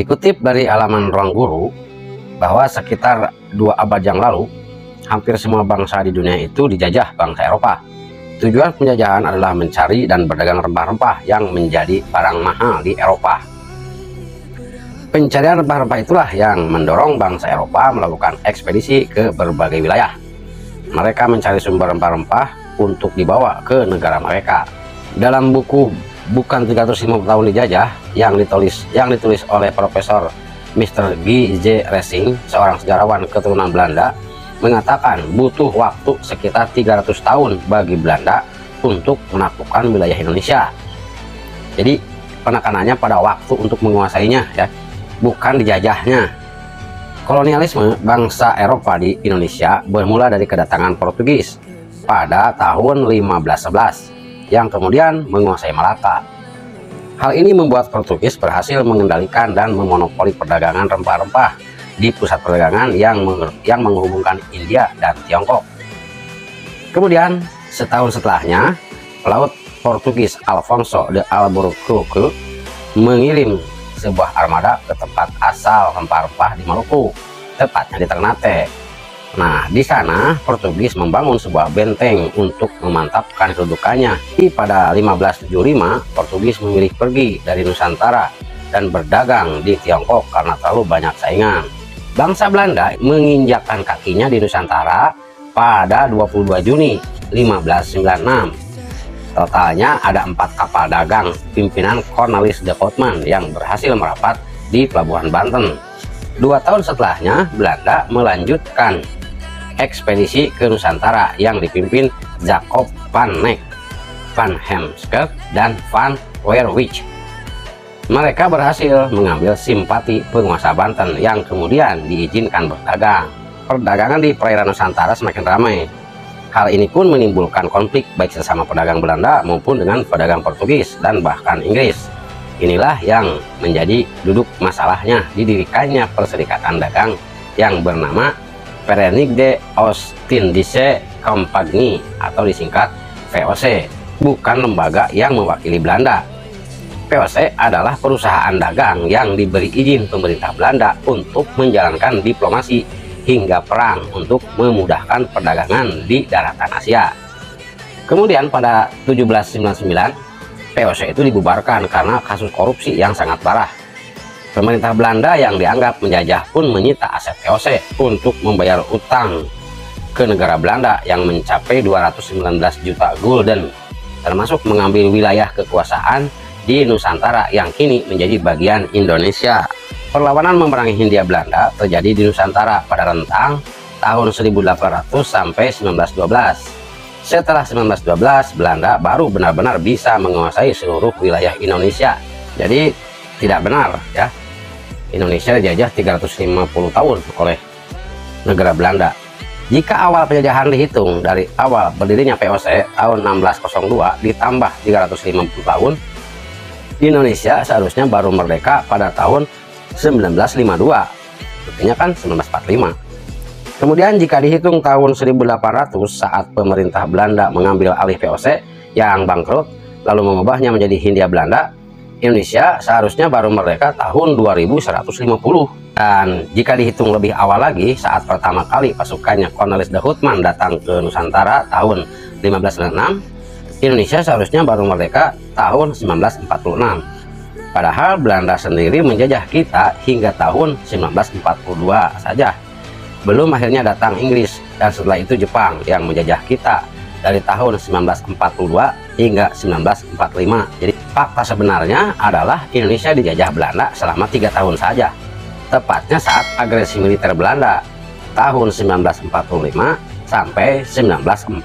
Dikutip dari halaman Ruang Guru bahwa sekitar 2 abad yang lalu, hampir semua bangsa di dunia itu dijajah bangsa Eropa. Tujuan penjajahan adalah mencari dan berdagang rempah-rempah yang menjadi barang mahal di Eropa. Pencarian rempah-rempah itulah yang mendorong bangsa Eropa melakukan ekspedisi ke berbagai wilayah. Mereka mencari sumber rempah-rempah untuk dibawa ke negara mereka. Dalam buku Bukan 350 tahun dijajah yang ditulis oleh Profesor Mr. G.J. Racing, seorang sejarawan keturunan Belanda, mengatakan butuh waktu sekitar 300 tahun bagi Belanda untuk menaklukkan wilayah Indonesia. Jadi penekanannya pada waktu untuk menguasainya, ya, bukan dijajahnya. Kolonialisme bangsa Eropa di Indonesia bermula dari kedatangan Portugis pada tahun 1511 yang kemudian menguasai Malaka. Hal ini membuat Portugis berhasil mengendalikan dan memonopoli perdagangan rempah-rempah di pusat perdagangan yang menghubungkan India dan Tiongkok. Kemudian setahun setelahnya, pelaut Portugis Alfonso de Albuquerque mengirim sebuah armada ke tempat asal rempah-rempah di Maluku, tepatnya di Ternate. Nah, di sana Portugis membangun sebuah benteng untuk memantapkan kedudukannya. Pada 1575, Portugis memilih pergi dari Nusantara dan berdagang di Tiongkok karena terlalu banyak saingan. Bangsa Belanda menginjakkan kakinya di Nusantara pada 22 Juni 1596. Totalnya ada 4 kapal dagang pimpinan Cornelis de Houtman yang berhasil merapat di Pelabuhan Banten. 2 tahun setelahnya, Belanda melanjutkan ekspedisi ke Nusantara yang dipimpin Jacob van Neck, Van Heemskerck, dan Van Werwijk. Mereka berhasil mengambil simpati penguasa Banten yang kemudian diizinkan berdagang. Perdagangan di perairan Nusantara semakin ramai. Hal ini pun menimbulkan konflik baik sesama pedagang Belanda maupun dengan pedagang Portugis dan bahkan Inggris. Inilah yang menjadi duduk masalahnya didirikannya Perserikatan Dagang yang bernama Verenigde de Oost-Indische Compagnie atau disingkat VOC, bukan lembaga yang mewakili Belanda. VOC adalah perusahaan dagang yang diberi izin pemerintah Belanda untuk menjalankan diplomasi hingga perang untuk memudahkan perdagangan di daratan Asia. Kemudian pada 1799, VOC itu dibubarkan karena kasus korupsi yang sangat parah. Pemerintah Belanda yang dianggap menjajah pun menyita aset VOC untuk membayar utang ke negara Belanda yang mencapai 219 juta gulden, termasuk mengambil wilayah kekuasaan di Nusantara yang kini menjadi bagian Indonesia. Perlawanan memerangi Hindia Belanda terjadi di Nusantara pada rentang tahun 1800 sampai 1912. Setelah 1912, Belanda baru benar-benar bisa menguasai seluruh wilayah Indonesia. Jadi tidak benar, ya, Indonesia dijajah 350 tahun oleh negara Belanda. Jika awal penjajahan dihitung dari awal berdirinya VOC tahun 1602 ditambah 350 tahun, Indonesia seharusnya baru merdeka pada tahun 1952, buktinya kan 1945. Kemudian jika dihitung tahun 1800 saat pemerintah Belanda mengambil alih VOC yang bangkrut lalu mengubahnya menjadi Hindia Belanda, Indonesia seharusnya baru merdeka tahun 2150. Dan jika dihitung lebih awal lagi, saat pertama kali pasukannya Cornelis de Houtman datang ke Nusantara tahun 1596, Indonesia seharusnya baru merdeka tahun 1946. Padahal Belanda sendiri menjajah kita hingga tahun 1942 saja. Belum akhirnya datang Inggris dan setelah itu Jepang yang menjajah kita dari tahun 1942 hingga 1945. Jadi fakta sebenarnya adalah Indonesia dijajah Belanda selama 3 tahun saja, tepatnya saat agresi militer Belanda tahun 1945 sampai 1947.